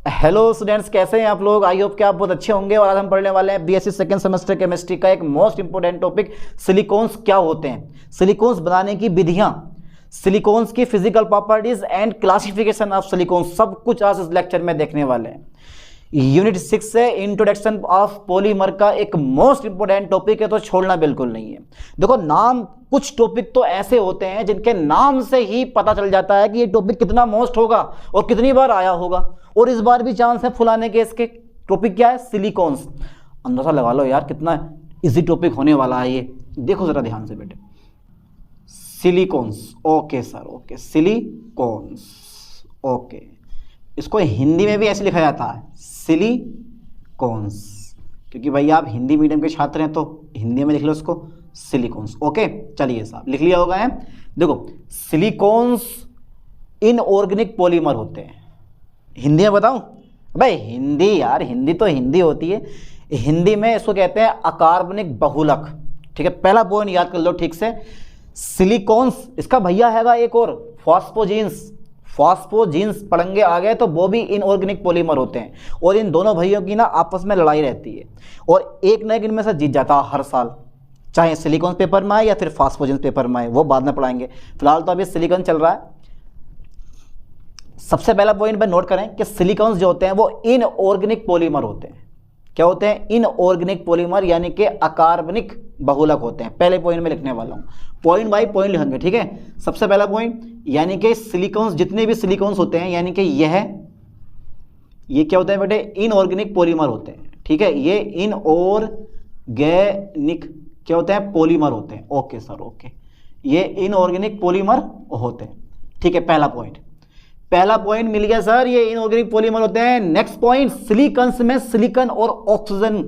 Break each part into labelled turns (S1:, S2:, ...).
S1: Hello students, कैसे हैं आप लोग। आई होप कि आप बहुत अच्छे होंगे। और आज हम पढ़ने वाले हैं बीएससी सेकंड सेमेस्टर केमिस्ट्री का एक मोस्ट इंपोर्टेंट टॉपिक, सिलिकॉन्स क्या होते हैं, सिलिकॉन्स बनाने की विधियां, सिलिकॉन्स की physical properties and classification of silicones, सब कुछ आज इस लेक्चर में देखने वाले हैं। यूनिट 6 से इंट्रोडक्शन ऑफ पॉलीमर का एक मोस्ट इंपोर्टेंट टॉपिक है, तो छोड़ना बिल्कुल नहीं है। देखो, नाम कुछ टॉपिक तो ऐसे होते हैं जिनके नाम से ही पता चल जाता है कि ये टॉपिक कितना मोस्ट होगा और कितनी बार आया होगा, और इस बार भी चांस है फुलाने के। इसके टॉपिक क्या है? सिलिकॉन्स। अंदाजा लगा लो यार कितना इजी टॉपिक होने वाला है ये। देखो जरा ध्यान से बेटे, silicones. Okay sir, okay, silicones. Okay, इसको हिंदी में भी ऐसे लिखा जाता है, सिलिकॉन्स, क्योंकि भाई आप हिंदी मीडियम के छात्र हैं तो हिंदी में लिख लो इसको, सिलिकॉन्स। ओके, चलिए साहब, लिख लिया होगा है। देखो, सिलिकॉन्स इनऑर्गेनिक पॉलीमर होते हैं। हिंदी में बताऊं भाई? हिंदी यार, हिंदी तो हिंदी होती है। हिंदी में इसको कहते हैं अकार्बनिक बहुलक। ठीक है, पहला पॉइंट याद कर लो ठीक से। सिलिकॉन्स, इसका भैया हैगा एक और, फॉस्फोजीन्स। फॉस्फोजीन्स पढ़ेंगे आगे, तो वो भी इनऑर्गेनिक पॉलीमर होते हैं। और इन दोनों भाइयों की ना आपस में लड़ाई रहती है, और एक न एक इनमें से जीत जाता है हर साल, चाहे सिलिकॉन पेपर में आए या फिर फॉस्फोजीन्स पेपर में आए, वो बाद में पढ़ाएंगे। फिलहाल तो अभी सिलिकॉन चल रहा है। सबसे पहला पॉइंट पे नोट करें कि सिलिकॉन्स जो होते हैं वो इनऑर्गेनिक पॉलीमर होते हैं। क्या होते हैं? इनऑर्गेनिक पॉलीमर, यानी कि अकार्बनिक बहुलक होते हैं। पहले पॉइंट में लिखने वाला हूं, पॉइंट बाय पॉइंट लिखेंगे। ठीक है, सबसे पहला पॉइंट, यानी कि सिलिकॉन्स, जितने भी सिलिकॉन्स होते हैं, यानी कि ये क्या होते हैं बेटे? इनऑर्गेनिक पॉलीमर होते हैं। ठीक है, ये इनऑर्गेनिक क्या होते हैं? पॉलीमर होते हैं। ओके सर, ओके, ये इनऑर्गेनिक पॉलीमर होते हैं। ठीक है, पहला पॉइंट मिल गया सर, ये इनऑर्गेनिक पॉलीमर होते हैं। नेक्स्ट पॉइंट, सिलिकॉन्स में सिलिकॉन और ऑक्सीजन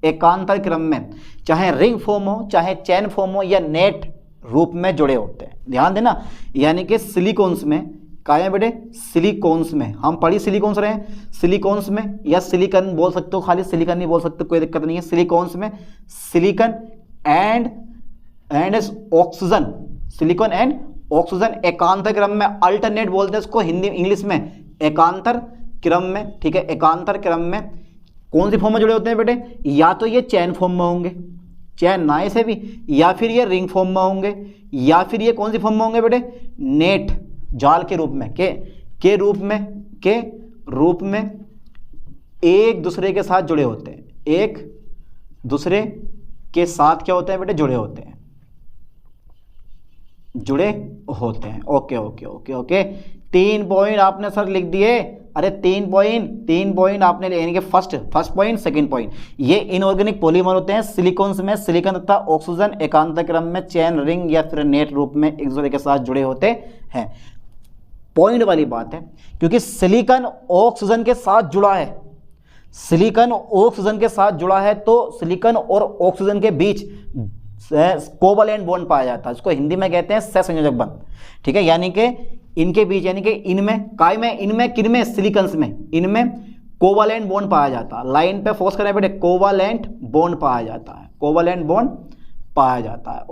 S1: एकांतर क्रम में, चाहे रिंग फॉर्म हो, चाहे चैन फॉर्म हो, या नेट रूप में जुड़े होते हैं। ध्यान देना, यानी कि सिलिकॉन्स में, क्या है बेटे? सिलिकॉन्स में, हम पढ़ी सिलिकॉन्स रहे हैं, सिलिकॉन्स में, या सिलिकॉन बोल सकते हो, खाली सिलिकॉन नहीं बोल सकते, कोई दिक्कत नहीं है। सिलिकॉन्स में silicon and oxygen, silicon and oxygen एकांतर क्रम में, अल्टरनेट बोलते हैं इसको हिंदी इंग्लिश में, एकांतर क्रम में। ठीक है, एकांतर क्रम में कौन सी फॉर्म में जुड़े होते हैं बेटे? या तो ये चैन फॉर्म में होंगे, चैन ना से भी, या फिर ये रिंग फॉर्म में होंगे, या फिर ये कौन सी फॉर्म में होंगे बेटे? नेट, जाल के रूप में, के रूप में एक दूसरे के साथ जुड़े होते हैं। एक दूसरे के साथ क्या होते हैं बेटे? जुड़े होते हैं। Okay okay okay okay, 3 point आपने सर लिख दिए। अरे 3 पॉइंट आपने, यानी कि फर्स्ट पॉइंट, सेकंड पॉइंट, ये इनऑर्गेनिक पॉलीमर होते हैं। सिलिकॉन्स में सिलिकॉन तथा ऑक्सीजन एकांतर क्रम में, चैन, रिंग या फिर नेट रूप में एक दूसरे के साथ जुड़े होते हैं। पॉइंट वाली बात है, क्योंकि सिलिकॉन ऑक्सीजन के साथ जुड़ा है, तो सिलिकॉन और ऑक्सीजन के बीच कोवलेंट बॉन्ड पाया जाता है, इसको हिंदी में कहते हैं सहसंयोजक बंध। ठीक है, यानी कि इनके बीच, यानी कि इनमें सिलिकॉन्स में, इनमें कोवलेंट बॉन्ड पाया जाता है। लाइन पे फोकस करें बेटे, कोवलेंट बॉन्ड पाया जाता है,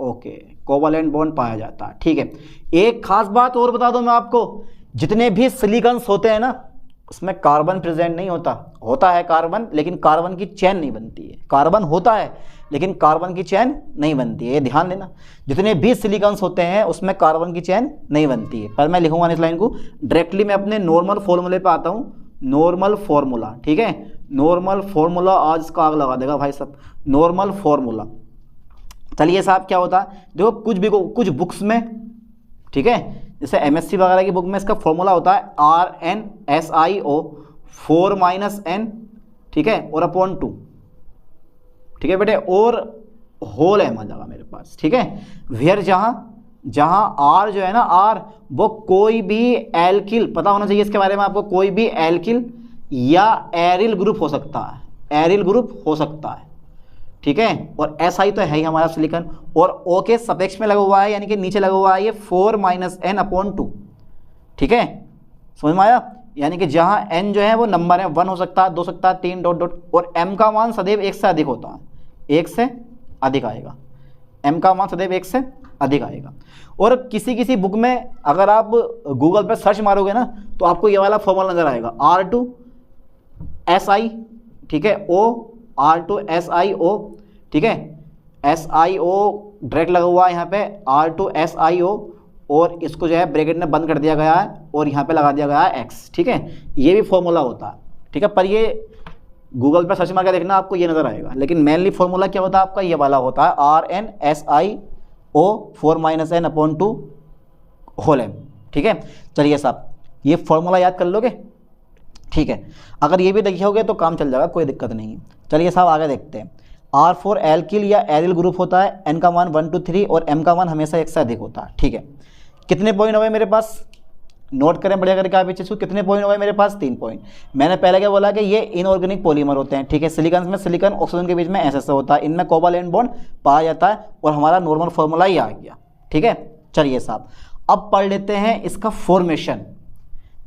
S1: ओके, कोवलेंट बॉन्ड पाया जाता है। ठीक है, एक खास बात और बता दूं मैं आपको, जितने भी सिलिकॉन्स होते हैं ना, उसमें कार्बन प्रेजेंट नहीं होता है कार्बन, लेकिन कार्बन की चेन नहीं बनती है। कार्बन होता है लेकिन कार्बन की चेन नहीं बनती है, ये ध्यान देना। जितने भी सिलिकॉन्स होते हैं उसमें कार्बन की चेन नहीं बनती है। पर मैं लिखूंगा इस लाइन को डायरेक्टली, मैं अपने नॉर्मल फॉर्मूले पे आता हूँ। नॉर्मल फॉर्मूला, ठीक है, नॉर्मल फॉर्मूला, आज इसका आग लगा देगा भाई सब, नॉर्मल फॉर्मूला। चलिए साहब, क्या होता है? देखो, कुछ बुक्स में, ठीक है, जैसे एमएससी वगैरह की बुक में इसका फॉर्मूला होता है RnSiO 4 - n, ठीक है, और अपॉन 2। ठीक है बेटे, और होल है जगह मेरे पास। ठीक है, वेयर जहां R जो है ना, R वो कोई भी एल्किल, पता होना चाहिए इसके बारे में आपको, कोई भी एल्किल या एरिल ग्रुप हो सकता है, ठीक है। और SI तो है ही हमारा सिलिकॉन, और O के सपेक्ष में लगा हुआ है, यानी कि नीचे लगा हुआ है ये 4 - n अपॉन 2। ठीक है, समझ में आया? यानी कि जहां n जो है वो नंबर है, 1 हो सकता है, 2 सकता है, 3 ... और m का मान सदैव 1 से अधिक होता है, 1 से अधिक आएगा, m का मान सदैव 1 से अधिक आएगा। और किसी बुक में अगर आप गूगल पर सर्च मारोगे ना, तो आपको ये वाला फॉर्मूला नजर आएगा, R2 SI, ठीक है, O, R2SiO, ठीक है, SiO डायरेक्ट लगा हुआ है यहाँ पे, R2SiO, और इसको जो है ब्रैकेट में बंद कर दिया गया है और यहाँ पे लगा दिया गया है X, ठीक है, ये भी फॉर्मूला होता है, ठीक है, पर ये गूगल पे सर्च मार के देखना आपको ये नज़र आएगा, लेकिन मेनली फॉर्मूला क्या होता है आपका, ये वाला होता है RnSiO 4-n/2 होल m, ठीक है। चलिए साहब ये फॉर्मूला याद कर लोगे, ठीक है, अगर ये भी देखोगे तो काम चल जाएगा, कोई दिक्कत नहीं है। चलिए साहब आगे देखते हैं। R4 एल्किल या एरिल ग्रुप होता है, n का मान 1 2 3 और m का मान हमेशा 1 से अधिक होता है, ठीक है। कितने पॉइंट हो गए मेरे पास, नोट करें बढ़िया करके आप इस चीज़ को, कितने पॉइंट हो गए मेरे पास, 3 पॉइंट। मैंने पहले क्या बोला कि ये इनऑर्गेनिक पॉलीमर होते हैं, ठीक है, सिलिकॉन में सिलिकॉन ऑक्सीजन के बीच में ऐसा होता है, इनमें कोवैलेंट बॉन्ड पाया जाता है और हमारा नॉर्मल फॉर्मूला ही आ गया, ठीक है। चलिए साहब अब पढ़ लेते हैं इसका फॉर्मेशन।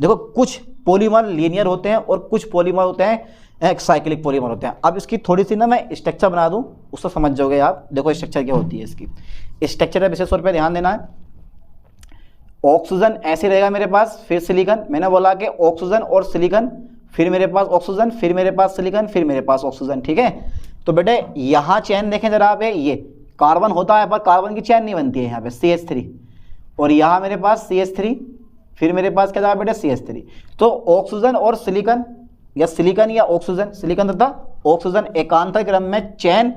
S1: देखो कुछ पॉलीमर लीनियर होते हैं और कुछ पॉलीमर होते हैं साइक्लिक पॉलीमर होते हैं। अब इसकी थोड़ी सी ना मैं स्ट्रक्चर बना दूं, उसको समझ जाओगे आप। देखो स्ट्रक्चर क्या होती है इसकी, स्ट्रक्चर पे विशेष तौर पे ध्यान देना है। ऑक्सीजन ऐसे रहेगा मेरे पास, फिर सिलिकॉन, मैंने बोला कि ऑक्सीजन और सिलिकॉन, फिर मेरे पास ऑक्सीजन, फिर मेरे पास सिलिकॉन, फिर मेरे पास ऑक्सीजन, ठीक है। तो बेटे यहाँ चैन देखें जरा आप, ये कार्बन होता है पर कार्बन की चैन नहीं बनती है यहाँ पे CH3, और यहाँ मेरे पास CH3, फिर मेरे पास क्या था बेटे CH3। तो ऑक्सीजन और सिलिकॉन या सिलिकॉन या ऑक्सीजन, सिलिकॉन तथा ऑक्सीजन एकांतर क्रम में चैन,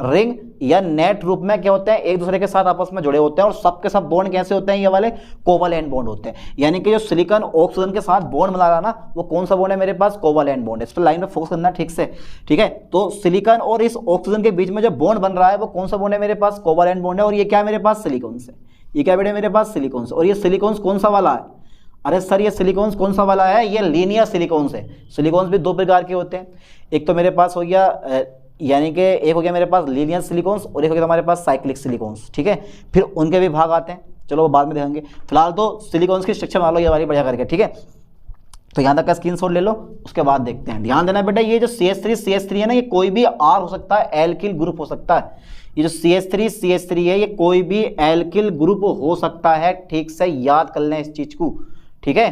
S1: रिंग या नेट रूप में क्या होते हैं, एक दूसरे के साथ आपस में जुड़े होते हैं, और सबके सब बॉन्ड कैसे होते हैं, ये वाले कोवैलेंट बॉन्ड होते हैं। यानी कि जो सिलिकॉन ऑक्सीजन के साथ बॉन्ड बना रहा ना, वो कौन सा बॉन्ड है मेरे पास, कोवैलेंट बॉन्ड है। इस पर लाइन में फोकस करना ठीक से, ठीक है। तो सिलिकॉन और इस ऑक्सीजन के बीच में जो बॉन्ड बन रहा है वो कौन सा बॉन्ड है मेरे पास, कोवैलेंट बॉन्ड है, और ये क्या है मेरे पास, सिलिकॉन से। ये क्या बेटे मेरे पास, सिलिकॉन से। और ये सिलिकॉन कौन सा वाला है, अरे सर ये सिलिकॉन कौन सा वाला है, ये लीनियर सिलिकॉन है। सिलिकॉन भी 2 प्रकार के होते हैं, एक तो मेरे पास हो गया यानी कि एक हो गया मेरे पास लीनियर सिलिकॉन्स और एक हो गया हमारे पास साइक्लिक सिलिकॉन्स, ठीक है। फिर उनके भी भाग आते हैं, चलो वो बाद में देखेंगे। फिलहाल तो सिलिकॉन्स की स्ट्रक्चर बना लो ये वाली बढ़िया करके, ठीक है। तो यहाँ तक का स्क्रीनशॉट ले लो, उसके बाद देखते हैं। ध्यान देना बेटा, ये जो CH3 है ना, ये कोई भी R हो सकता है, एल्किल ग्रुप हो सकता है। ये जो CH3 है, ये कोई भी एल्किल ग्रुप हो सकता है, ठीक से याद कर लें इस चीज को, ठीक है।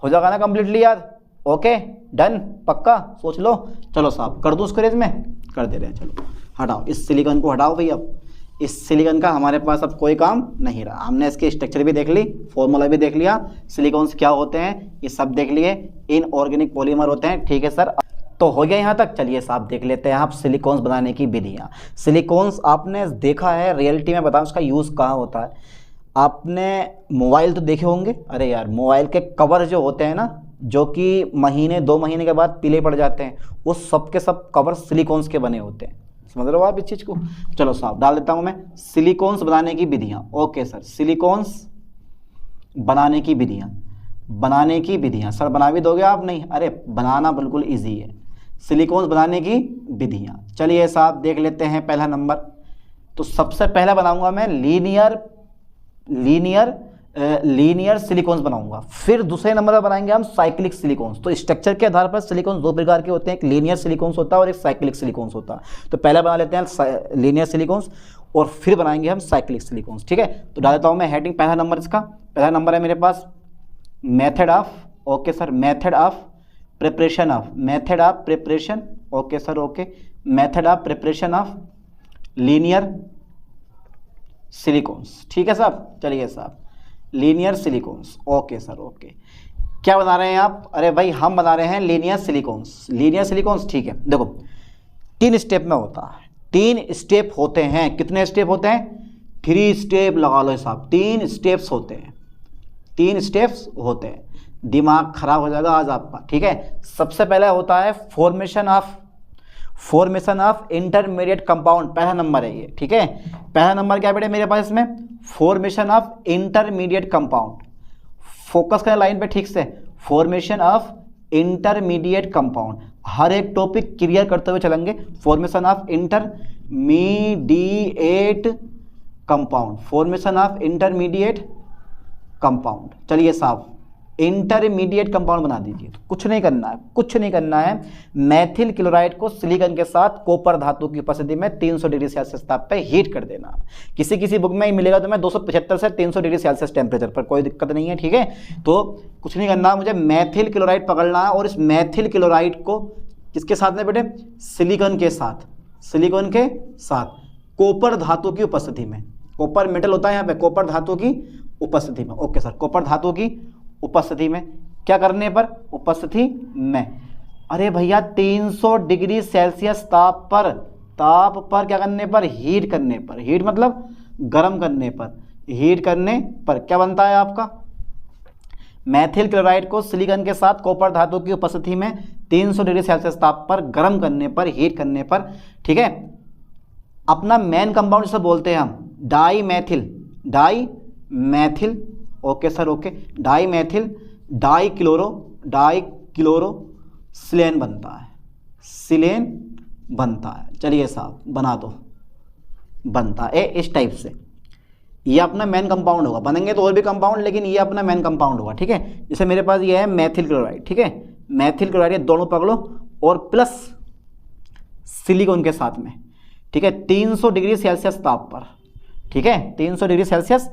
S1: हो जाएगा ना कंप्लीटली याद, ओके डन, पक्का सोच लो। चलो साहब कर दूँ उसको रेज में, कर दे रहे हैं। चलो हटाओ इस सिलिकॉन को, हटाओ भाई। अब इस सिलिकॉन का हमारे पास अब कोई काम नहीं रहा। हमने इसके स्ट्रक्चर भी देख ली, फॉर्मूला भी देख लिया, सिलिकॉन्स क्या होते हैं ये सब देख लिए, इनऑर्गेनिक पॉलीमर होते हैं, ठीक है सर। तो हो गया यहाँ तक। चलिए साहब देख लेते हैं आप सिलिकॉन्स बनाने की विधियाँ। सिलिकॉन्स आपने देखा है, रियलिटी में बताओ उसका यूज़ कहाँ होता है। आपने मोबाइल तो देखे होंगे, अरे यार मोबाइल के कवर जो होते हैं ना, जो कि महीने 2 महीने के बाद पीले पड़ जाते हैं, वो सब के सब कवर सिलिकॉन्स के बने होते हैं। समझ रहे हो आप इस चीज़ को। चलो साहब डाल देता हूँ मैं, सिलिकॉन्स बनाने की विधियाँ। ओके सर, सिलिकॉन्स बनाने की विधियाँ सर बना भी दोगे आप, नहीं अरे बनाना बिल्कुल ईजी है। सिलिकॉन्स बनाने की विधियाँ, चलिए साहब देख लेते हैं। पहला नंबर, तो सबसे पहला बनाऊंगा मैं लीनियर सिलिकॉन्स बनाऊंगा। फिर दूसरे नंबर पर बनाएंगे हम साइक्लिक सिलिकॉन्स। तो स्ट्रक्चर के आधार पर सिलिकॉन्स 2 प्रकार के होते हैं, एक लीनियर सिलिकॉन्स होता है और एक साइक्लिक सिलिकॉन्स होता है। तो पहले बना लेते हैं लीनियर सिलिकॉन्स और फिर बनाएंगे हम साइक्लिक सिलिकॉन्स, ठीक है। तो डाल देता हूँ मैं हेडिंग, पहला नंबर इसका। पहला नंबर है मेरे पास method of, okay sir, method of preparation okay sir, okay, method of preparation of linear silicones, ठीक है साहब। चलिए साहब linear silicones, okay sir, okay. क्या बना रहे हैं आप, अरे भाई हम बना रहे हैं लीनियर सिलिकॉन्स, ठीक है। देखो 3 स्टेप में होता है, 3 स्टेप होते हैं। कितने स्टेप होते हैं, 3 स्टेप लगा लो साहब, 3 स्टेप्स होते हैं, 3 स्टेप्स होते हैं। दिमाग खराब हो जाएगा आज आपका, ठीक है। सबसे पहले होता है फॉर्मेशन ऑफ इंटरमीडिएट कंपाउंड, पहला नंबर है ये, ठीक है। पहला नंबर क्या बेटे मेरे पास इसमें, formation of intermediate compound. Focus करें लाइन पे ठीक से, फॉर्मेशन ऑफ इंटरमीडिएट कंपाउंड। हर एक टॉपिक क्लियर करते हुए चलेंगे। Formation of intermediate compound, formation of intermediate compound. चलिए साहब इंटरमीडिएट कंपाउंड बना दीजिए। तो कुछ नहीं करना है, कुछ नहीं करना है। मैथिल क्लोराइड को सिलिकॉन के साथ कॉपर धातु की उपस्थिति में 300 डिग्री सेल्सियस ताप पे हीट कर देना। किसी किसी बुक में मिलेगा तो मैं 275 से 300 डिग्री सेल्सियस टेम्परेचर पर, कोई दिक्कत नहीं है, ठीक है। तो कुछ नहीं करना, मुझे मैथिल क्लोराइड पकड़ना है और इस मैथिल क्लोराइड को किसके साथ में बेटे, सिलिकॉन के साथ, सिलिकॉन के साथ कॉपर धातु की उपस्थिति में, कॉपर मेटल होता है यहाँ पे, कॉपर धातु की उपस्थिति में। ओके सर, कॉपर धातु की उपस्थिति में क्या करने पर, उपस्थिति में। अरे भैया 300 डिग्री सेल्सियस ताप पर क्या करने पर, हीट करने पर। हीट मतलब गर्म करने पर, हीट करने पर क्या बनता है आपका, मैथिल क्लोराइड को सिलिकॉन के साथ कॉपर धातु की उपस्थिति में 300 डिग्री सेल्सियस ताप पर गर्म करने पर, हीट करने पर, ठीक है। अपना मेन कंपाउंड जिसे बोलते हैं हम dimethyl, okay sir, okay, dimethyl dichlorosilane बनता है, सिलेन बनता है। चलिए साहब बना दो, बनता है इस टाइप से। ये अपना मेन कंपाउंड होगा, बनेंगे तो और भी कंपाउंड, लेकिन ये अपना मेन कंपाउंड होगा, ठीक है। जैसे मेरे पास ये है मैथिल क्लोराइड, ठीक है, मैथिल क्लोराइड, ये दोनों पकड़ो और प्लस सिलिकॉन के साथ में, ठीक है, 300 डिग्री सेल्सियस ताप पर, ठीक है, 300 डिग्री सेल्सियस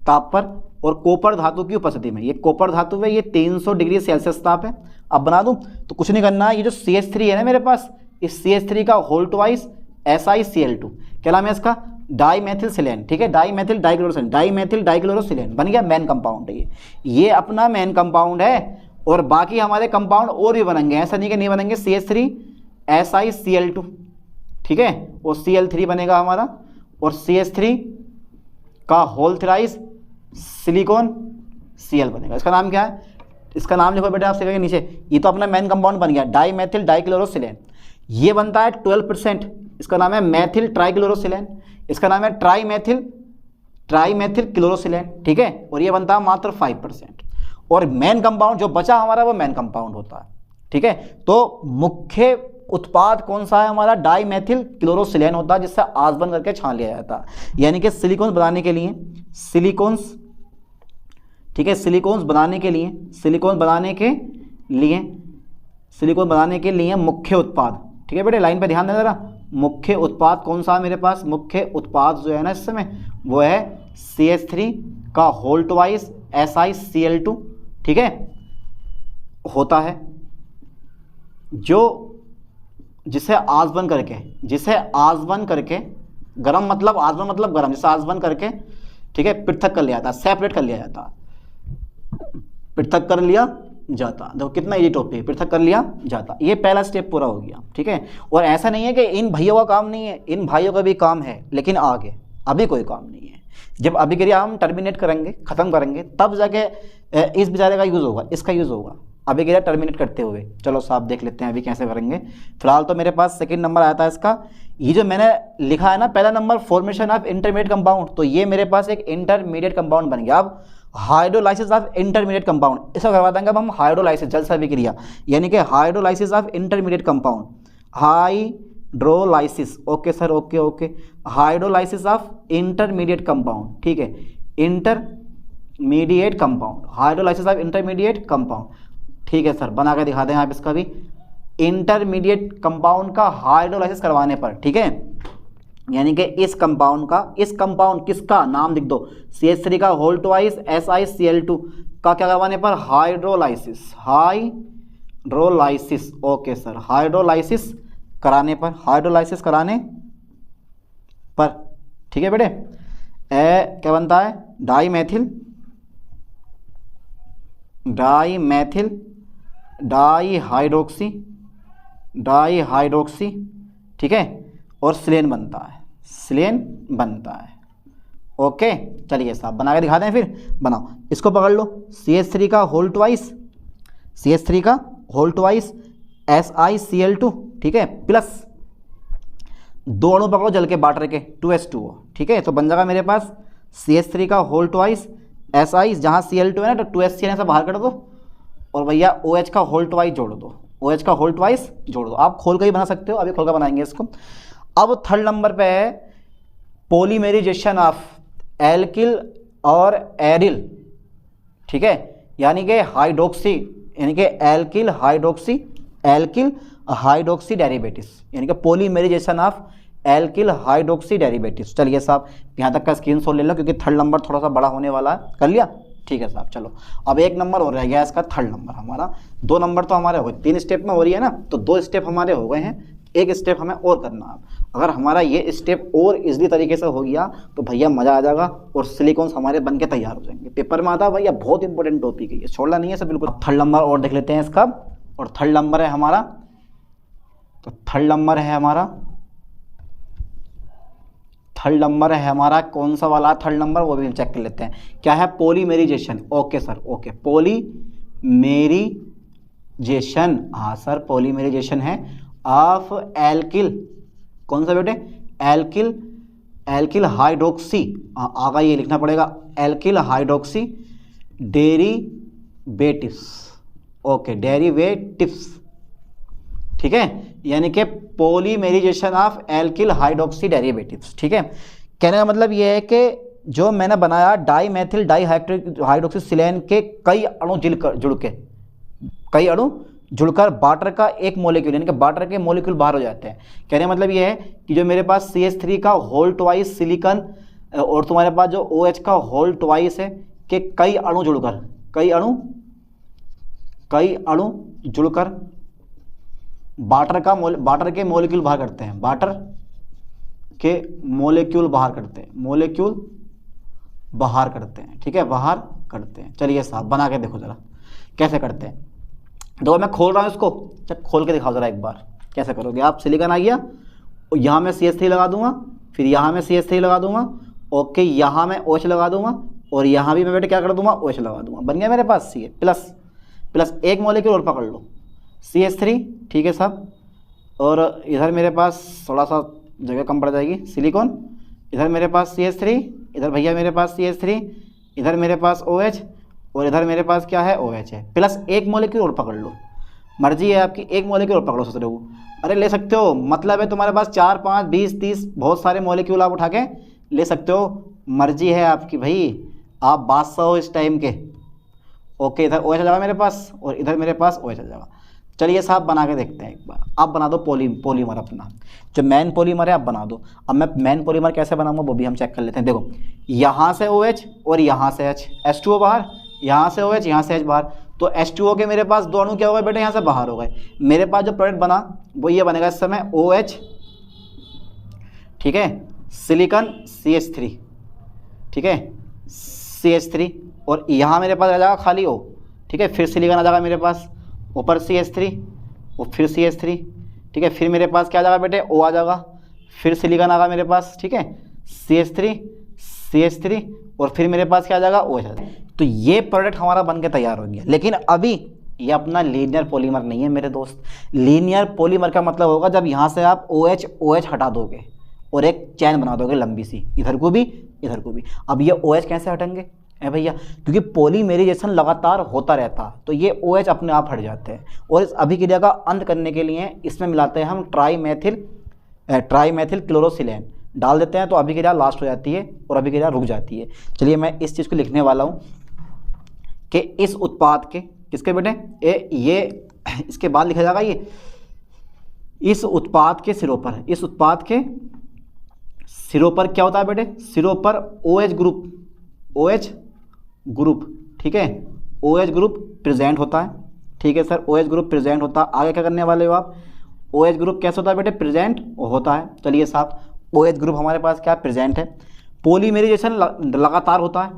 S1: ताप पर और कॉपर धातु की उपस्थिति में। ये कॉपर धातु है, ये 300 डिग्री सेल्सियस ताप है। अब बना दूं तो कुछ नहीं करना है, ये जो CH3 है ना मेरे पास, इस CH3 का होल ट्वाइस SiCl2, क्या नाम है इसका, डाई मैथिल सिलेन, ठीक है, die Maithil dichlorosilane, die Maithil dichlorosilane बन गया मेन कंपाउंड है ये अपना मेन कंपाउंड है। और बाकी हमारे कंपाउंड और भी बनेंगे, ऐसा नहीं कि नहीं बनेंगे। CH3 SiCl2, ठीक है, और Cl3 बनेगा हमारा, और CH3 का होल थ्राइस सिलिकॉन Cl बनेगा। इसका नाम क्या है, इसका नाम लिखो बेटा, आप सीखेंगे नीचे। ये तो अपना मेन कंपाउंड बन गया डाई मैथिल डाइक्लोरोसिलेन। ये बनता है 12%, इसका नाम है मैथिल ट्राइक्लोरोसिलेन, इसका नाम है ट्राई मैथिल क्लोरोसिलेन, ठीक है, और ये बनता है मात्र 5%। और मेन कंपाउंड जो बचा हमारा वो मेन कंपाउंड होता है, ठीक है। तो मुख्य उत्पाद कौन सा है हमारा, डाई मैथिल क्लोरोसिलेन होता है, जिससे आसबन करके छान लिया जाता है। यानी कि सिलिकॉन्स बनाने के लिए, सिलिकॉन्स, ठीक है, सिलिकॉन्स बनाने के लिए मुख्य उत्पाद, ठीक है बेटे, लाइन पे ध्यान देना जरा। मुख्य उत्पाद कौन सा है मेरे पास, मुख्य उत्पाद जो है ना इस समय वो है CH3 का होल ट्वाइस SiCl2, ठीक है, होता है, जिसे आसबन करके गरम मतलब आसबन मतलब गरम, जिसे आसबन करके, ठीक है, पृथक कर लिया जाता, सेपरेट कर लिया जाता, पृथक कर लिया जाता। देखो कितना इजी टॉपिक, पृथक कर लिया जाता। ये पहला स्टेप पूरा हो गया, ठीक है। और ऐसा नहीं है कि इन भाइयों का काम नहीं है, इन भाइयों का भी काम है, लेकिन आगे अभी कोई काम नहीं है। जब अभिक्रिया हम टर्मिनेट करेंगे, खत्म करेंगे, तब जाके इस बेचारे का यूज होगा, इसका यूज होगा अभिक्रिया टर्मिनेट करते हुए। चलो साहब देख लेते हैं अभी कैसे करेंगे। फिलहाल तो मेरे पास सेकंड नंबर आया था इसका। ये जो मैंने लिखा है ना पहला number, formation of intermediate compound, तो ये मेरे पास एक इंटरमीडिएट कंपाउंड बन गया। अब हाइड्रोलाइसिस ऑफ इंटरमीडिएट कंपाउंड, इसका करवा देंगे अब हम हाइड्रोलाइसिस, जल अभिक्रिया, यानी कि hydrolysis of intermediate compound, hydrolysis, okay sir, okay okay, hydrolysis of intermediate compound, ठीक है, intermediate compound, hydrolysis of intermediate compound, ठीक है सर, बना के दिखा दें आप इसका भी। इंटरमीडिएट कंपाउंड का हाइड्रोलाइसिस करवाने पर, ठीक है, यानी कि इस कंपाउंड किसका नाम लिख दो, CH3 का होल ट्वाइस SiCl2 का क्या करवाने पर, हाइड्रोलाइसिस, ओके सर, हाइड्रोलाइसिस कराने पर, ठीक है बेटे। क्या बनता है, डाई मैथिल डाईहाइड्रोक्सी, ठीक है, और सिलेन बनता है, ओके। चलिए साहब बना के दिखा दें, फिर बनाओ, इसको पकड़ लो, CH3 का होल ट्वाइस SiCl2, ठीक है, प्लस दो अणु पकड़ो जल के वाटर के 2H2O, ठीक है, तो बन जाएगा मेरे पास CH3 का होल ट्वाइस SI, जहाँ Cl2 है ना तो 2HCl से बाहर कर दो, और भैया OH का होल ट्वाइस जोड़ दो, आप खोल कर ही बना सकते हो, अभी खोल कर बनाएंगे इसको। अब थर्ड नंबर पे है पॉलीमेराइजेशन ऑफ एल्किल और एरिल, ठीक है, यानी कि हाइड्रोक्सी, यानी कि एल्किल हाइड्रोक्सी डेरिवेटिव्स, यानी कि polymerization of alkyl hydroxy derivatives. चलिए साहब यहाँ तक का स्क्रीनशॉट ले लो क्योंकि थर्ड नंबर थोड़ा सा बड़ा होने वाला है। कर लिया? ठीक है साहब। चलो अब एक नंबर और रह गया इसका, थर्ड नंबर हमारा। 2 नंबर तो हमारे हो गए, 3 स्टेप में हो रही है ना, तो 2 स्टेप हमारे हो गए हैं, एक स्टेप हमें और करना है। अगर हमारा ये स्टेप और इजली तरीके से हो गया तो भैया मज़ा आ जाएगा और सिलिकॉन्स हमारे बन के तैयार हो जाएंगे। पेपर में आता है भैया, बहुत इंपॉर्टेंट टॉपिक है ये, छोड़ना नहीं है सब बिल्कुल। थर्ड नंबर और देख लेते हैं इसका, और थर्ड नंबर है हमारा, तो थर्ड नंबर है हमारा कौन सा वाला थर्ड नंबर, वो भी हम चेक कर लेते हैं। क्या है? Polymerization. Okay sir, okay, polymerization, हाँ सर पॉलीमेराइजेशन है ऑफ एल्किल, कौन सा बेटे? एल्किल हाइड्रोक्सी, आगा ये लिखना पड़ेगा, alkyl hydroxy derivatives. Okay, derivatives, ठीक है, यानी कि polymerization of alkyl hydroxy derivatives. ठीक है, कहने का मतलब ये है कि जो मैंने बनाया डाईमेथिल डाईहाइड्रोक्सिसिलेन के कई अणु जुड़कर वाटर का एक मॉलिक्यूल, यानी कि वाटर के मॉलिक्यूल बाहर हो जाते हैं। कहने का मतलब ये है कि जो मेरे पास CH3 का होल ट्वाइस सिलिकॉन और तुम्हारे पास जो OH का होल ट्वाइस है कि कई अणु जुड़कर वाटर के मॉलिक्यूल बाहर करते हैं, ठीक है, बाहर करते हैं। चलिए साहब बना के देखो जरा कैसे करते हैं। देखो मैं खोल रहा हूँ इसको, चल खोल के दिखाओ जरा एक बार कैसे करोगे आप। सिलिकॉन आ गया और यहाँ मैं CH3 लगा दूंगा, फिर यहाँ मैं CH3 लगा दूंगा, ओके, यहाँ मैं OH लगा दूंगा और यहाँ भी मैं बेटे क्या कर दूंगा? OH लगा दूंगा। बन गया मेरे पास C प्लस एक मॉलिक्यूल और पकड़ लो, CH3, ठीक है साहब, और इधर मेरे पास थोड़ा सा जगह कम पड़ जाएगी, सिलिकॉन, इधर मेरे पास CH3, इधर भैया मेरे पास CH3, इधर मेरे पास OH और इधर मेरे पास क्या है? OH है, प्लस एक मॉलिक्यूल और पकड़ लो, मर्जी है आपकी, एक मॉलिक्यूल और पकड़ो सोच रहे हो। अरे ले सकते हो, मतलब है तुम्हारे पास 4, 5, 20, 30 बहुत सारे मॉलिक्यूल आप उठा के ले सकते हो, मर्जी है आपकी भाई, आप बादशाह हो इस टाइम के। ओके, इधर OH आ जाएगा मेरे पास और इधर मेरे पास OH आ जाएगा। चलिए साहब बना के देखते हैं एक बार। आप बना दो पॉलीमर अपना, जो मेन पॉलीमर है आप बना दो। अब मैं मेन पॉलीमर कैसे बनाऊंगा वो भी हम चेक कर लेते हैं। देखो यहाँ से OH और यहाँ से H, H2O बाहर, यहाँ से OH, यहाँ से H बाहर, तो H2O के मेरे पास 2 अणु क्या हो गए बेटे? यहाँ से बाहर हो गए। मेरे पास जो प्रोडक्ट बना वो ये बनेगा इस समय OH, ठीक है, सिलिकॉन CH3, ठीक है, CH3, और यहाँ मेरे पास आ जाएगा खाली O, ठीक है, फिर सिलिकॉन आ जाएगा मेरे पास, ऊपर CH3 और फिर CH3, ठीक है, फिर मेरे पास क्या आ जाएगा बेटे? O आ जाएगा, फिर सिलिकॉन आ गया मेरे पास, ठीक है, CH3 और फिर मेरे पास क्या आ जाएगा? OH आ जाएगा। तो ये प्रोडक्ट हमारा बन के तैयार हो गया। लेकिन अभी ये अपना लीनियर पॉलीमर नहीं है मेरे दोस्त। लीनियर पॉलीमर का मतलब होगा जब यहाँ से आप OH हटा दोगे और एक चैन बना दोगे लंबी सी, इधर को भी इधर को भी। अब ये OH कैसे हटेंगे है भैया? क्योंकि पॉलीमेराइजेशन लगातार होता रहता, तो ये OH अपने आप हट जाते हैं। और इस अभिक्रिया का अंत करने के लिए इसमें मिलाते हैं हम ट्राईमेथिल क्लोरोसिलेन डाल देते हैं, तो अभिक्रिया लास्ट हो जाती है और अभिक्रिया रुक जाती है। चलिए मैं इस चीज़ को लिखने वाला हूँ कि इस उत्पाद के, किसके बेटे? ये इसके बाद लिखा जाएगा ये, इस उत्पाद के सिरों पर, इस उत्पाद के सिरों पर क्या होता है बेटे? सिरों पर OH ग्रुप, ठीक है, OH ग्रुप प्रेजेंट होता है, ठीक है सर, OH ग्रुप प्रेजेंट होता है। आगे क्या करने वाले हो आप? OH ग्रुप कैसे होता है बेटे? प्रेजेंट होता है। चलिए साहब OH ग्रुप हमारे पास क्या प्रेजेंट है। पॉलीमेराइजेशन लगातार होता है।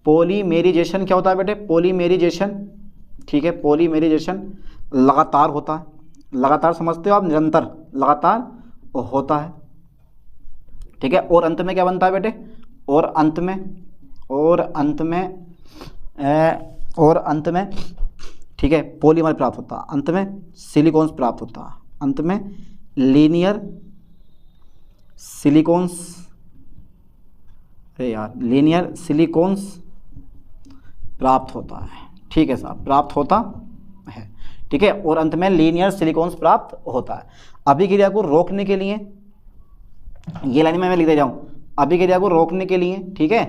S1: पॉलीमेराइजेशन क्या होता है बेटे? पॉलीमेराइजेशन, ठीक है, पॉलीमेराइजेशन लगातार होता है। लगातार समझते हो आप? निरंतर लगातार होता है, ठीक है। और अंत में क्या बनता है बेटे? और अंत में ठीक है पॉलीमर प्राप्त होता है, अंत में सिलिकॉन्स प्राप्त होता है, अंत में लीनियर सिलिकॉन्स, लीनियर सिलिकॉन्स प्राप्त होता है, ठीक है साहब, प्राप्त होता है, ठीक है। और अंत में लीनियर सिलिकॉन्स प्राप्त होता है। अभिक्रिया को रोकने के लिए, ये लाइन में मैं लिख दे जाऊँ, अभिक्रिया को रोकने के लिए, ठीक है,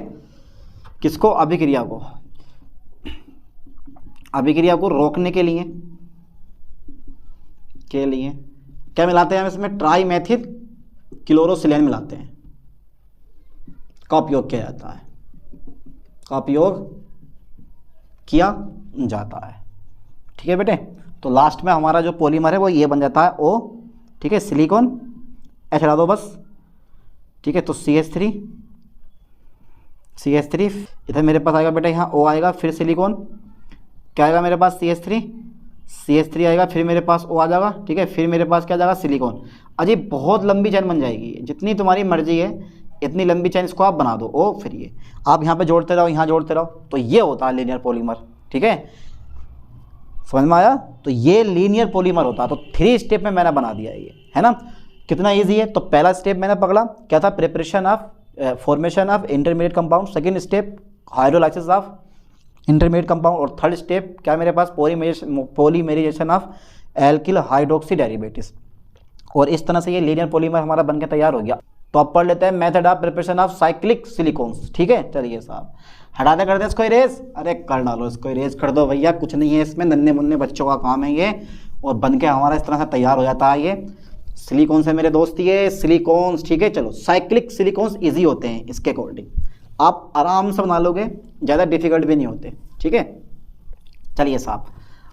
S1: किसको? अभिक्रिया को, अभिक्रिया को रोकने के लिए क्या मिलाते हैं हम इसमें? ट्राई मेथिल क्लोरोसिलेन मिलाते हैं, का उपयोग किया जाता है, का उपयोग किया जाता है। ठीक है बेटे, तो लास्ट में हमारा जो पॉलीमर है वो ये बन जाता है O। ठीक है, सिलिकॉन H हटा दो बस। ठीक है, तो CH3 इधर मेरे पास आएगा बेटा, यहाँ O आएगा, फिर सिलिकॉन, क्या आएगा मेरे पास? CH3 आएगा, फिर मेरे पास O आ जाएगा। ठीक है, फिर मेरे पास क्या जाएगा? सिलिकॉन। अजी बहुत लंबी चैन बन जाएगी, जितनी तुम्हारी मर्जी है इतनी लंबी चैन इसको आप बना दो। O फिर ये आप यहाँ पे जोड़ते रहो, यहाँ जोड़ते रहो, तो ये होता है लीनियर पॉलीमर। ठीक है, समझ में आया? तो ये लीनियर पॉलीमर होता है। तो 3 स्टेप में मैंने बना दिया ये, है ना? कितना ईजी है। तो पहला स्टेप मैंने पकड़ा, क्या था? Preparation of formation of intermediate compound. Second step hydrolysis of intermediate compound. और थर्ड स्टेप क्या मेरे पास? Polymerization of alkyl hydroxy derivatives. और इस तरह से ये लीनियर पॉलीमर हमारा बनकर तैयार हो गया। तो अब पढ़ लेते हैं method of preparation of cyclic silicones. ठीक है, चलिए साहब हटाते कर दे इसको इरेज। अरे कर डालो इसको, इरेज कर दो भैया, कुछ नहीं है इसमें, नन्हे मुन्ने बच्चों का काम है ये। और बन के हमारा इस तरह से तैयार हो जाता है ये सिलिकॉन से मेरे दोस्त, ये सिलिकॉन्स। ठीक है, चलो साइक्लिक सिलिकॉन्स इजी होते हैं इसके अकॉर्डिंग, आप आराम से बना लोगे, ज़्यादा डिफिकल्ट भी नहीं होते। ठीक है, चलिए साहब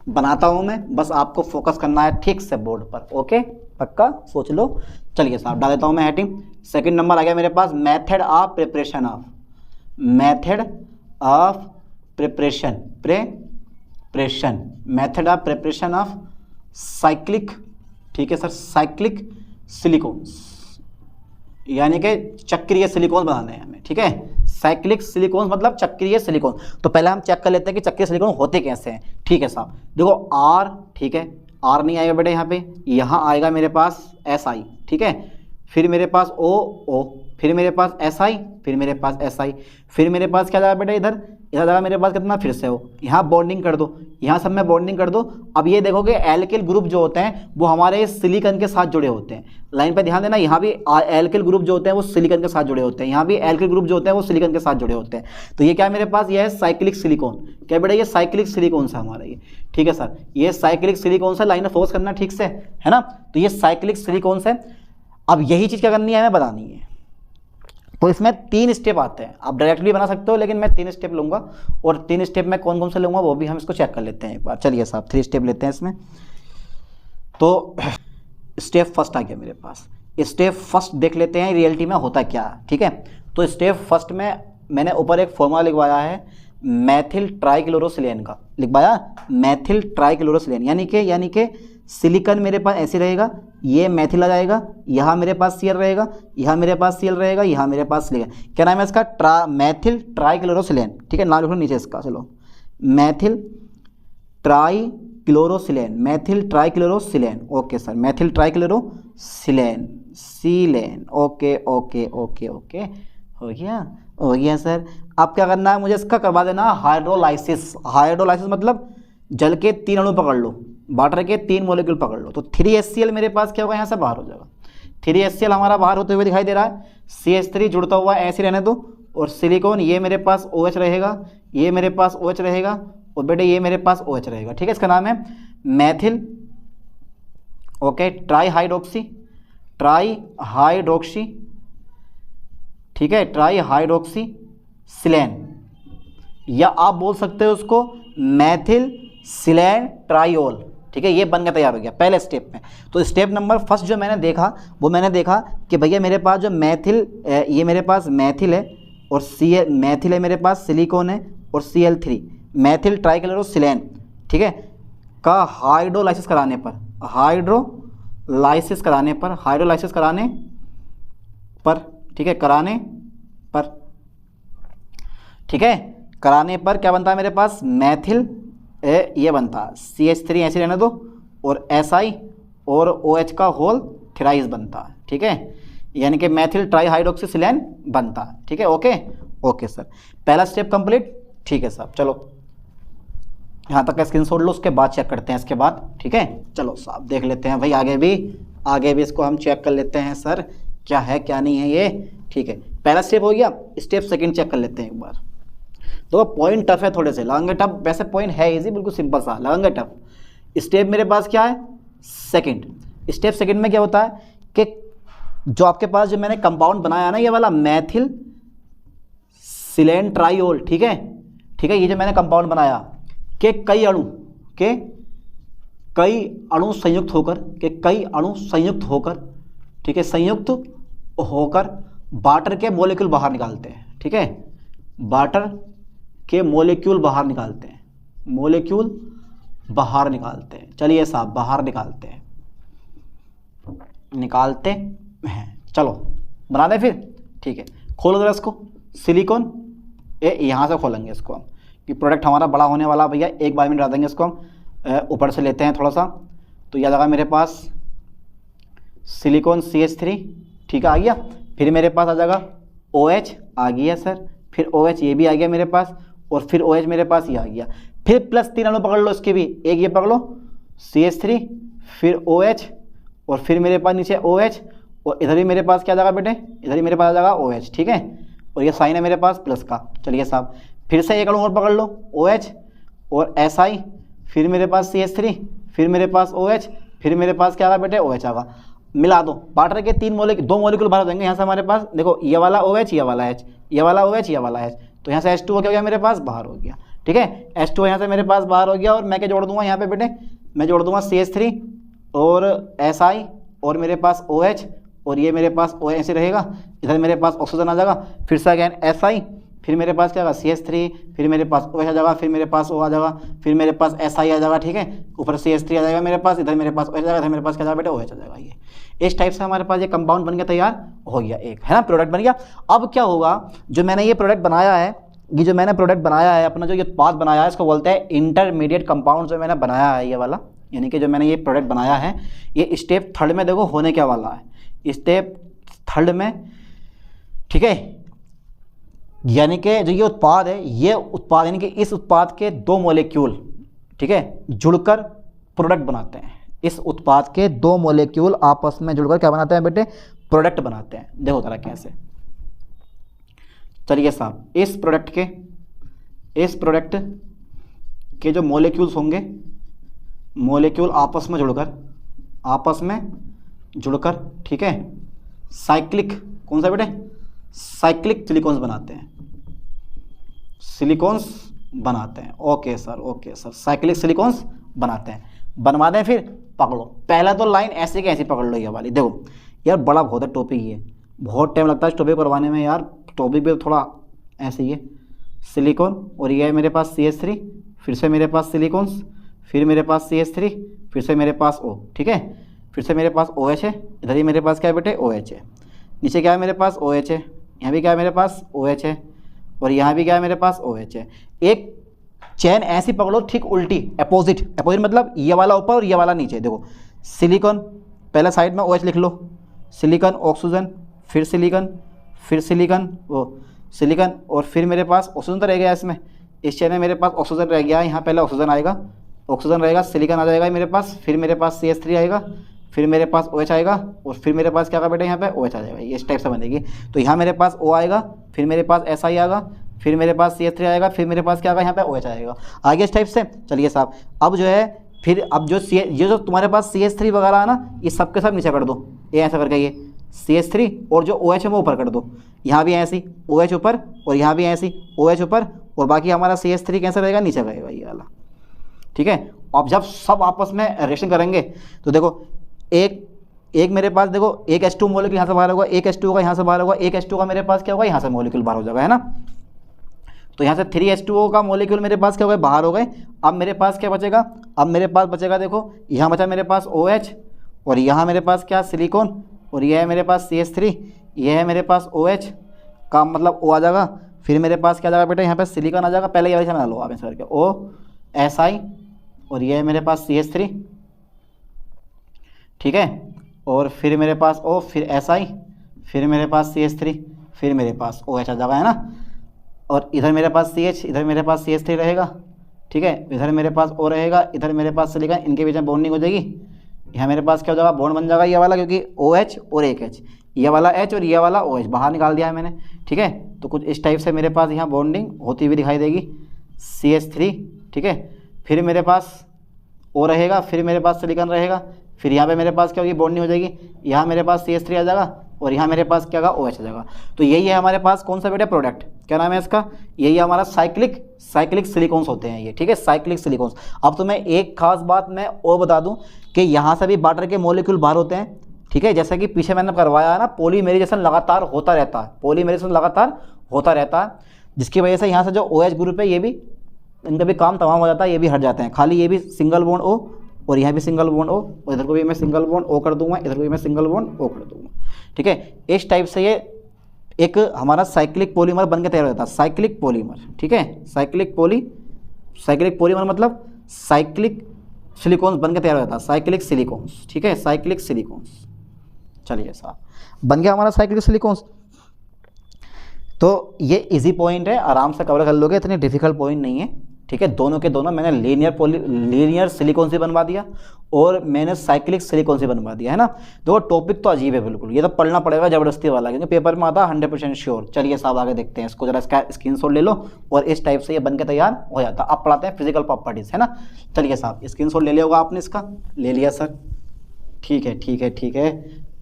S1: बनाता हूँ मैं, बस आपको फोकस करना है ठीक से बोर्ड पर। ओके, पक्का सोच लो। चलिए साहब डाल देता हूँ मैं हेडिंग। सेकंड नंबर आ गया मेरे पास, method of preparation of, method of preparation method of preparation of cyclic. ठीक है सर, साइक्लिक सिलिकॉन्स, यानी कि चक्रीय सिलिकॉन बनाने हैं हमें। ठीक है, साइक्लिक सिलिकॉन मतलब चक्रीय सिलिकॉन। तो पहले हम चेक कर लेते हैं कि चक्रीय सिलिकॉन होते कैसे हैं। ठीक है साहब, देखो R, ठीक है, R नहीं आएगा बेटे यहाँ पे, यहाँ आएगा मेरे पास SI। ठीक है, फिर मेरे पास O, फिर मेरे पास SI, फिर मेरे पास SI, फिर मेरे पास क्या जाएगा बेटा? इधर जाएगा मेरे पास कितना? फिर से O। यहाँ बॉन्डिंग कर दो, यहाँ सब में बॉन्डिंग कर दो। अब ये देखोगे एल्किल ग्रुप जो होते हैं वो हमारे सिलिकॉन के साथ जुड़े होते हैं। लाइन पे ध्यान देना, यहाँ भी एल्किल ग्रुप जो होते हैं वो सिलिकॉन के साथ जुड़े होते हैं, यहाँ भी एल्किल ग्रुप जो होते हैं वो सिलिकॉन के साथ जुड़े होते हैं। तो ये क्या मेरे पास? ये है साइक्लिक सिलिकॉन। क्या बेटा? ये साइक्लिक सिलिकॉन से हमारा ये। ठीक है सर, ये साइक्लिक सिलिकॉन से, लाइन में फोकस करना ठीक से, है ना? तो ये साइक्लिक सिलिकॉन से। अब यही चीज़ क्या करनी है? हमें बतानी है। तो इसमें 3 स्टेप आते हैं, आप डायरेक्टली बना सकते हो, लेकिन मैं 3 स्टेप लूँगा। और 3 स्टेप में कौन कौन से लूँगा वो भी हम इसको चेक कर लेते हैं एक बार। चलिए साहब 3 स्टेप लेते हैं इसमें। तो स्टेप फर्स्ट आ गया मेरे पास। स्टेप फर्स्ट देख लेते हैं रियलिटी में होता क्या है। ठीक है, तो स्टेप फर्स्ट में मैंने ऊपर एक फॉर्मूला लिखवाया है मैथिल ट्राइक्लोरोसिलेन का, लिखवाया मैथिल ट्राइक्लोरोसिलेन, यानी कि सिलिकॉन मेरे पास ऐसे रहेगा, ये मैथिल आ जाएगा, यहाँ मेरे पास Cl रहेगा, यहाँ मेरे पास Cl रहेगा, यहाँ मेरे पास सिलिकॉन। क्या नाम है इसका? Methyl trichlorosilane. ठीक है, नाम लिखो नीचे इसका। चलो, methyl trichlorosilane. Okay sir, methyl trichlorosilane, okay हो गया सर। अब क्या करना है? मुझे इसका करवा देना हाइड्रोलाइसिस। हाइड्रोलाइसिस मतलब जल के 3 अणु पकड़ लो, वाटर के 3 मॉलिक्यूल पकड़ लो। तो 3HCl मेरे पास क्या होगा? यहाँ से बाहर हो जाएगा। 3HCl हमारा बाहर होते हुए दिखाई दे रहा है। CH3 जुड़ता हुआ ऐसे रहने दो। और सिलिकॉन ये मेरे पास OH रहेगा, ये मेरे पास OH रहेगा, और बेटे ये मेरे पास OH रहेगा। ठीक है, इसका नाम है मैथिल ओके ट्राईहाइड्रोक्सी। ठीक है, ट्राईहाइड्रोक्सी सिलेन, या आप बोल सकते हो उसको मैथिल सिलेन ट्राइओल। ठीक है, ये बन के तैयार हो गया पहले स्टेप में। तो स्टेप नंबर फर्स्ट जो मैंने देखा वो मैंने देखा कि भैया मेरे पास जो मैथिल, ये मेरे पास मैथिल है और मैथिल है मेरे पास, सिलिकॉन है और Cl3, मैथिल ट्राइक्लोरोसिलेन। ठीक है, का हाइड्रोलाइसिस कराने पर, ठीक है, कराने पर क्या बनता है मेरे पास? मैथिल ये बनता है CH3 ऐसे रहने दो, और SI और OH का होल थ्राइस बनता है। ठीक है, यानी कि मैथिल ट्राईहाइड्रोक्सीसिलेन बनता है। ठीक है, ओके सर, पहला स्टेप कंप्लीट। ठीक है साहब, चलो यहाँ तक का स्क्रीनशॉट लो, उसके बाद चेक करते हैं इसके बाद। ठीक है, चलो साहब देख लेते हैं भाई, आगे भी इसको हम चेक कर लेते हैं सर क्या है क्या नहीं है ये। ठीक है, पहला स्टेप हो गया। स्टेप सेकंड चेक कर लेते हैं एक बार। तो पॉइंट टफ है थोड़े से, लगेंगे टफ, वैसे पॉइंट है इजी, बिल्कुल सिंपल सा, लगेंगे टफ। स्टेप मेरे पास क्या है, सेकंड। स्टेप सेकंड में क्या होता है कि जो आपके पास जो मैंने कंपाउंड बनाया ना, ये वाला मैथिल सिलेंट्राइओल, ठीक है, ठीक है, ये जो मैंने कंपाउंड बनाया के कई अणु संयुक्त होकर, ठीक है, संयुक्त होकर वाटर के मॉलिक्यूल बाहर निकालते हैं, ठीक है, वाटर के मॉलिक्यूल बाहर निकालते हैं, चलिए साहब बाहर निकालते हैं, चलो बना दें फिर, ठीक है। खोल दो इसको, सिलिकॉन, यहाँ से खोलेंगे इसको हम, कि प्रोडक्ट हमारा बड़ा होने वाला भैया, एक बार में डाल देंगे इसको हम, ऊपर से लेते हैं थोड़ा सा, तो यह लगा मेरे पास सिलिकॉन CH3, ठीक है, आ गया। फिर मेरे पास आ जाएगा OH, आ गया सर, फिर OH ये भी आ गया मेरे पास, और फिर OH मेरे पास ये आ गया। फिर प्लस 3 अणु पकड़ लो इसके भी, एक ये पकड़ लो CH3, फिर OH, और फिर मेरे पास नीचे OH, और इधर भी मेरे पास क्या आ जाएगा बेटे, इधर ही मेरे पास आ जाएगा OH, ठीक है, और ये साइन है मेरे पास प्लस का। चलिए साहब फिर से एक अणु और पकड़ लो, OH और SI, फिर मेरे पास CH3, फिर मेरे पास OH, फिर मेरे पास क्या आएगा बेटे, OH आएगा। मिला दो, वाटर के 2 मॉलिक्यूल बाहर हो जाएंगे। यहाँ से हमारे पास देखो, ये वाला OH, ये वाला H, ये वाला OH, ये वाला H, तो यहाँ से H2O क्या हो गया मेरे पास, बाहर हो गया, ठीक है, H2O यहाँ से मेरे पास बाहर हो गया। और मैं क्या जोड़ दूंगा यहाँ पे बेटे, मैं जोड़ दूंगा CH3 और SI और मेरे पास OH, और ये मेरे पास OH ऐसे रहेगा, इधर मेरे पास ऑक्सीजन आ जाएगा, फिर से अगेन SI, फिर मेरे पास क्या आएगा CH3, फिर मेरे पास OH आ जाएगा, फिर मेरे पास O आ जाएगा, फिर मेरे पास SI आ जाएगा, ठीक है, ऊपर CH3 आ जाएगा मेरे पास, इधर मेरे पास OH आ जाएगा, इधर मेरे पास क्या जाएगा बेटा, OH आ जाएगा। ये इस टाइप से हमारे पास ये कंपाउंड बन गया, तैयार हो गया, एक है ना प्रोडक्ट बन गया। अब क्या होगा, जो मैंने ये प्रोडक्ट बनाया है, ये जो मैंने प्रोडक्ट बनाया है, अपना जो ये उत्पाद बनाया है, इसको बोलते हैं इंटरमीडिएट कंपाउंड। जो मैंने बनाया है ये वाला, यानी कि जो मैंने ये प्रोडक्ट बनाया है, ये स्टेप 3 में देखो होने क्या वाला है, स्टेप 3 में, ठीक है, यानी कि जो ये उत्पाद है, ये उत्पाद यानी कि इस उत्पाद के 2 मॉलिक्यूल, ठीक है, जुड़कर प्रोडक्ट बनाते हैं। इस उत्पाद के 2 मॉलिक्यूल आपस में जुड़कर क्या बनाते हैं बेटे, प्रोडक्ट बनाते हैं। देखो जरा कैसे, चलिए साहब, इस प्रोडक्ट के जो मॉलिक्यूल्स होंगे, मॉलिक्यूल आपस में जुड़कर, ठीक है, साइक्लिक, कौन सा बेटे, साइक्लिक सिलिकॉन्स बनाते हैं। ओके सर, साइक्लिक सिलिकॉन्स बनाते हैं, बनवा दें। फिर पकड़ो, पहला तो लाइन ऐसे की ऐसी पकड़ लो, ये वाली देखो यार, बड़ा बहुत है टॉपिक, ये बहुत टाइम लगता है इस टॉपिक करवाने में यार, टॉपिक भी थोड़ा ऐसे ही है। सिलिकॉन, और ये है मेरे पास CH3, फिर से मेरे पास सिलिकॉन्स, फिर मेरे पास CH3, फिर से मेरे पास O, ठीक है, फिर से मेरे पास OH है, इधर ही मेरे पास क्या है बेटे, OH है, नीचे क्या है मेरे पास OH है, यहाँ भी क्या है मेरे पास OH है, और यहाँ भी क्या है मेरे पास OH है। एक चैन ऐसी पकड़ो ठीक उल्टी, अपोजिट मतलब ये वाला ऊपर और ये वाला नीचे। देखो सिलिकॉन, पहले साइड में OH लिख लो, सिलिकॉन ऑक्सीजन, फिर सिलिकॉन, फिर सिलिकॉन, वो सिलिकॉन, और फिर मेरे पास ऑक्सीजन तो रह गया इसमें, इस चैन में मेरे पास ऑक्सीजन रह गया, यहाँ पहले ऑक्सीजन रहेगा, सिलिकॉन आ जाएगा मेरे पास, फिर मेरे पास CH3 आएगा, फिर मेरे पास OH आएगा, और फिर मेरे पास क्या आएगा बेटा, यहाँ पे OH आ जाएगा। ये इस टाइप से बनेगी। तो यहाँ मेरे पास O आएगा, फिर मेरे पास SI आएगा, फिर मेरे पास CH3 आएगा, फिर मेरे पास क्या आएगा, यहाँ पे OH आएगा, आगे इस टाइप से। चलिए साहब, अब जो है फिर अब जो ये जो तुम्हारे पास CH3 वगैरह है ना, ये सब के सब नीचे कर दो, ये ऐसा करके, ये CH3 और जो OH है वो ऊपर कर दो, यहाँ भी ऐसी OH ऊपर, और यहाँ भी ऐसी OH ऊपर, और बाकी हमारा CH3 कैसा रहेगा, नीचे रहेगा ये वाला, ठीक है। अब जब सब आपस में रिएक्शन करेंगे तो देखो, एक मेरे पास देखो, एक H2 मॉलिक्यूल यहाँ से बाहर होगा, एक H2 का यहाँ से बाहर होगा, एक H2 का मेरे पास क्या होगा, यहाँ से मॉलिक्यूल बाहर हो जाएगा, है ना। तो यहाँ से 3H2O का मॉलिक्यूल मेरे पास क्या हो गए, बाहर हो गए। अब मेरे पास क्या बचेगा, अब मेरे पास बचेगा, देखो यहाँ बचा मेरे पास OH, और यहाँ मेरे पास क्या सिलिकॉन, और यह है मेरे पास CH3, यह है मेरे पास OH का मतलब O आ जाएगा, फिर मेरे पास क्या आ जाएगा बेटा, यहाँ पे सिलिकॉन आ जाएगा, पहले ये वाला बना लो आप ऐसा करके, O SI, और ये है मेरे पास CH3, ठीक है, और फिर मेरे पास O, फिर SI, फिर मेरे पास CH3, फिर मेरे पास OH आ जाएगा, है ना। और इधर मेरे पास CH, इधर मेरे पास CH3 रहेगा, ठीक है, इधर मेरे पास O रहेगा, इधर मेरे पास सिलिकॉन, इनके बीच में बॉन्डिंग हो जाएगी, यहाँ मेरे पास क्या हो जाएगा, बॉन्ड बन जाएगा ये वाला, क्योंकि OH और एक H, ये वाला H और ये वाला OH बाहर निकाल दिया है मैंने, ठीक है। तो कुछ इस टाइप से मेरे पास यहाँ बॉन्डिंग होती हुई दिखाई देगी, CH3, ठीक है। फिर मेरे पास O रहेगा, फिर मेरे पास सिलिकॉन रहेगा, फिर यहाँ पे मेरे पास क्या होगी, बॉन्डिंग हो जाएगी, यहाँ मेरे पास CH3 आ जाएगा और यहाँ मेरे पास क्या होगा, OH आ जाएगा। तो यही है हमारे पास कौन सा बेटा प्रोडक्ट, क्या नाम है इसका, यही हमारा साइक्लिक सिलिकॉन्स होते हैं ये, ठीक है, साइक्लिक सिलिकॉन्स। अब तो मैं एक खास बात मैं और बता दूं कि यहाँ से भी वाटर के मॉलिक्यूल बाहर होते हैं, ठीक है। जैसा कि पीछे मैंने करवाया है ना, पॉलीमेराइजेशन लगातार होता रहता है, पॉलीमेराइजेशन लगातार होता रहता है, जिसकी वजह से यहाँ से जो OH ग्रुप है ये भी, इनका भी काम तमाम हो जाता है, ये भी हट जाते हैं। खाली ये भी सिंगल बॉन्ड O और यहाँ भी सिंगल बॉन्ड O, और इधर को भी मैं सिंगल बॉन्ड O कर दूंगा, इधर को भी मैं सिंगल बॉन्ड O कर दूंगा, ठीक है। इस टाइप से ये एक हमारा साइक्लिक पॉलीमर बन के तैयार हो जाता है, साइक्लिक पॉलीमर, ठीक है। साइक्लिक पॉलीमर मतलब साइक्लिक सिलिकॉन्स बन के तैयार हो जाता है, साइक्लिक सिलिकॉन्स, ठीक है, साइक्लिक सिलिकॉन्स। चलिए साहब, बन गया हमारा साइक्लिक सिलिकॉन्स। तो ये इजी पॉइंट है, आराम से कवर कर लोगे, इतनी डिफिकल्ट पॉइंट नहीं है, ठीक है। दोनों के दोनों मैंने लीनियर सिलिकॉन से बनवा दिया और मैंने साइक्लिक सिलिकॉन से बनवा दिया, है ना। देखो टॉपिक तो अजीब है बिल्कुल, ये तो पढ़ना पड़ेगा ज़बरदस्ती वाला, क्योंकि पेपर में आता 100% श्योर। चलिए साहब आगे देखते हैं, इसको जरा इसका स्क्रीनशॉट ले लो और इस टाइप से ये बन के तैयार हो जाता है। अब पढ़ाते हैं फिजिकल प्रॉपर्टीज़, है ना। चलिए साहब स्क्रीनशॉट ले लिया होगा आपने, इसका ले लिया सर, ठीक है ठीक है ठीक है।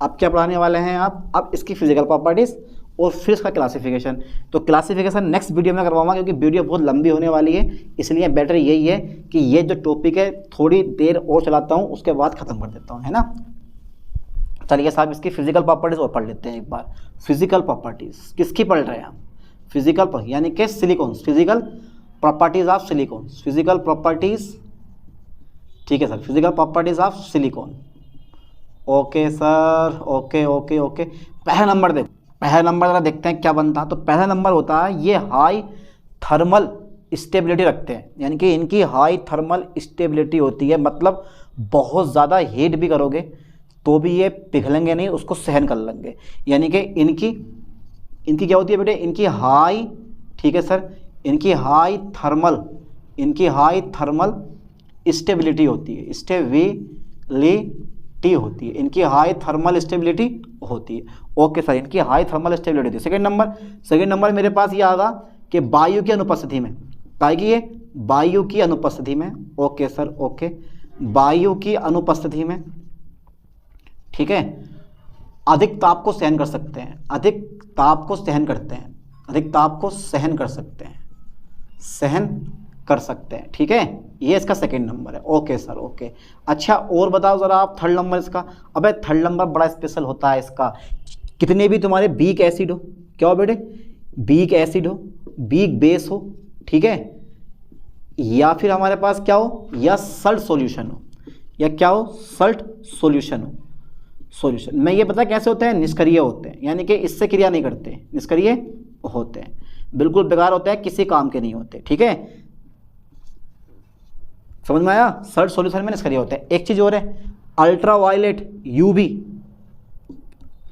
S1: अब क्या पढ़ाने वाले हैं आप, अब इसकी फिजिकल प्रॉपर्टीज़ और फिर इसका क्लासिफिकेशन। तो क्लासिफिकेशन नेक्स्ट वीडियो में करवाऊंगा, क्योंकि वीडियो बहुत लंबी होने वाली है, इसलिए बेटर यही है कि ये जो टॉपिक है थोड़ी देर और चलाता हूँ, उसके बाद ख़त्म कर देता हूँ, है ना। चलिए साहब इसकी फिजिकल प्रॉपर्टीज़ और पढ़ लेते हैं एक बार। फिजिकल प्रॉपर्टीज़ किसकी पढ़ रहे हैं हम, फिजिकल यानी कि silicones, physical properties of silicones, physical properties, ठीक है sir, physical properties of silicon. Okay sir, okay okay okay. पहला नंबर देखो, पहला नंबर ज़रा देखते हैं क्या बनता है। तो पहला नंबर होता है ये हाई थर्मल स्टेबिलिटी रखते हैं, यानी कि इनकी हाई थर्मल स्टेबिलिटी होती है, मतलब बहुत ज़्यादा हीट भी करोगे तो भी ये पिघलेंगे नहीं, उसको सहन कर लेंगे। यानी कि इनकी क्या होती है बेटे, इनकी हाई, ठीक है सर, इनकी हाई थर्मल स्टेबिलिटी होती है, स्टेबिलिटी होती है, इनकी हाई थर्मल स्टेबिलिटी होती है। ओके सर, इनकी हाई थर्मल स्टेबिलिटी होती है। सेकंड नंबर मेरे पास ये आगा कि वायु की अनुपस्थिति में, पाएगी ये वायु की अनुपस्थिति में, ओके सर ओके, वायु की अनुपस्थिति में, ठीक है, अधिक ताप को सहन कर सकते हैं, अधिक ताप को सहन करते हैं, अधिक ताप को सहन कर सकते हैं, सहन कर सकते हैं, ठीक है। ये इसका सेकंड नंबर है। Okay sir okay. अच्छा और बताओ ज़रा आप थर्ड नंबर इसका। अबे थर्ड नंबर बड़ा स्पेशल होता है इसका, कितने भी तुम्हारे वीक एसिड हो, क्या हो बेटे, वीक एसिड हो, वीक बेस हो, ठीक है, या फिर हमारे पास क्या हो, या सल्ट सॉल्यूशन हो, या क्या हो, सल्ट सॉल्यूशन हो, सॉल्यूशन में ये पता कैसे होते हैं, निष्क्रिय होते हैं, यानी कि इससे क्रिया नहीं करते, निष्क्रिय होते हैं, बिल्कुल बेकार होते हैं, किसी काम के नहीं होते, ठीक है, समझ में आया। सल्ट सॉल्यूशन में निष्क्रिय होते हैं। एक चीज़ और है, अल्ट्रावायलेट यूवी,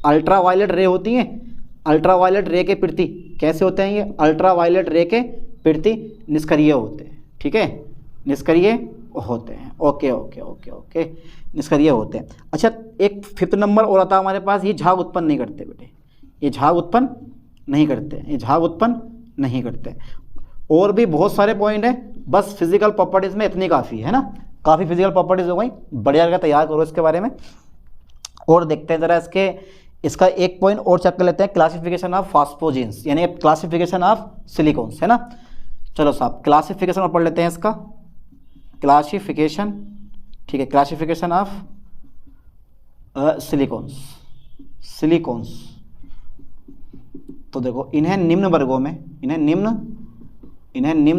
S1: अल्ट्रावायलेट रे होती हैं, अल्ट्रावायलेट रे के प्रति कैसे होते हैं ये, अल्ट्रावायलेट रे के प्रति निष्क्रिय होते हैं, ठीक है, निष्क्रिय होते हैं। ओके ओके ओके ओके, निष्क्रिय होते हैं। अच्छा एक फिफ्थ नंबर और आता है हमारे पास, ये झाग उत्पन्न नहीं करते बेटे, ये झाग उत्पन्न नहीं करते, ये झाग उत्पन्न नहीं करते। और भी बहुत सारे पॉइंट हैं, बस फिजिकल प्रॉपर्टीज़ में इतनी काफ़ी है ना, काफ़ी फिजिकल प्रॉपर्टीज़ हो गई, बढ़िया करके तैयार करो इसके बारे में। और देखते हैं ज़रा इसका एक पॉइंट और चेक कर लेते हैं, क्लासिफिकेशन ऑफ फॉस्फोजीन्स, यानी क्लासिफिकेशन ऑफ सिलिकॉन्स, है ना। चलो साहब क्लासिफिकेशन और पढ़ लेते हैं इसका, क्लासिफिकेशन, ठीक है, क्लासिफिकेशन ऑफ सिलिकॉन्स, सिलिकॉन्स। तो देखो इन्हें निम्न वर्गों में, इन्हें निम्न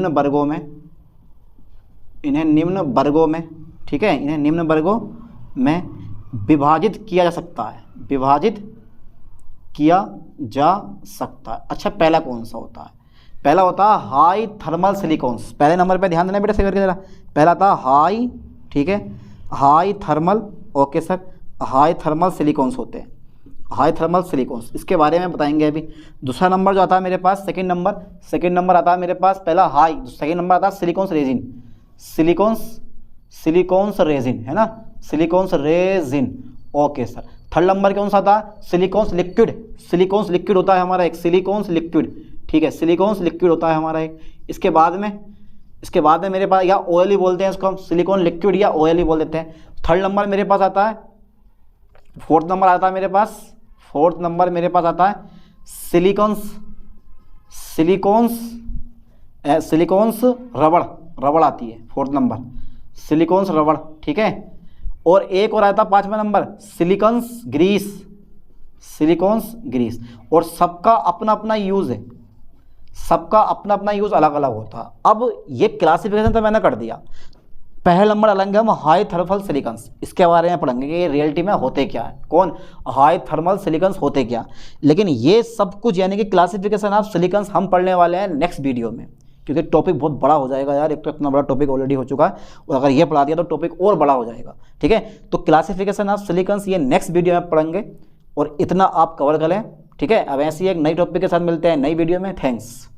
S1: वर्गों में, ठीक है, इन्हें निम्न वर्गों में विभाजित किया जा सकता है, विभाजित किया जा सकता है। अच्छा पहला कौन सा होता है, पहला होता है हाई थर्मल सिलिकॉन्स। पहले नंबर पे ध्यान देना बेटा सही करके जरा, पहला था हाई, ठीक है, high thermal, okay sir, high thermal silicones होते हैं, हाई थर्मल सिलिकॉन्स, इसके बारे में बताएंगे अभी। दूसरा नंबर जो आता है मेरे पास, सेकंड नंबर आता है मेरे पास, पहला हाई, सेकंड नंबर आता है सिलिकॉन्स रेजिन, सिलिकॉन्स रेजिन, है ना, silicones resin, okay sir. Third number कौन सा था, सिलिकॉन्स लिक्विड, सिलिकॉन्स लिक्विड होता है हमारा एक, सिलिकॉन्स लिक्विड, ठीक है, सिलिकॉन्स लिक्विड होता है हमारा एक। इसके बाद में मेरे पास, या ऑयल ही बोलते हैं इसको हम, सिलिकॉन लिक्विड या ऑयल ही बोल देते हैं। थर्ड नंबर मेरे पास आता है, फोर्थ नंबर आता है मेरे पास, फोर्थ नंबर मेरे पास आता है सिलिकॉन्स रबड़ आती है फोर्थ नंबर, सिलिकॉन्स रबड़, ठीक है। और एक और आता है पांचवा नंबर, सिलिकॉन्स ग्रीस। और सबका अपना अपना यूज़ है, सबका अपना अपना यूज़ अलग अलग होता है। अब ये क्लासिफिकेशन तो मैंने कर दिया। पहले नंबर अलग हम हाई थर्मल सिलिकॉन्स, इसके बारे में पढ़ेंगे कि ये रियलिटी में होते क्या है, कौन हाई थर्मल सिलिकॉन्स होते क्या। लेकिन ये सब कुछ यानी कि क्लासिफिकेशन ऑफ सिलिकॉन्स हम पढ़ने वाले हैं नेक्स्ट वीडियो में, क्योंकि टॉपिक बहुत बड़ा हो जाएगा यार। एक तो इतना बड़ा टॉपिक ऑलरेडी हो चुका है, और अगर ये पढ़ा दिया तो टॉपिक और बड़ा हो जाएगा, ठीक है। तो क्लासिफिकेशन ऑफ सिलिकॉन्स ये नेक्स्ट वीडियो में पढ़ेंगे, और इतना आप कवर कर लें, ठीक है। अब ऐसी एक नई टॉपिक के साथ मिलते हैं नई वीडियो में। थैंक्स।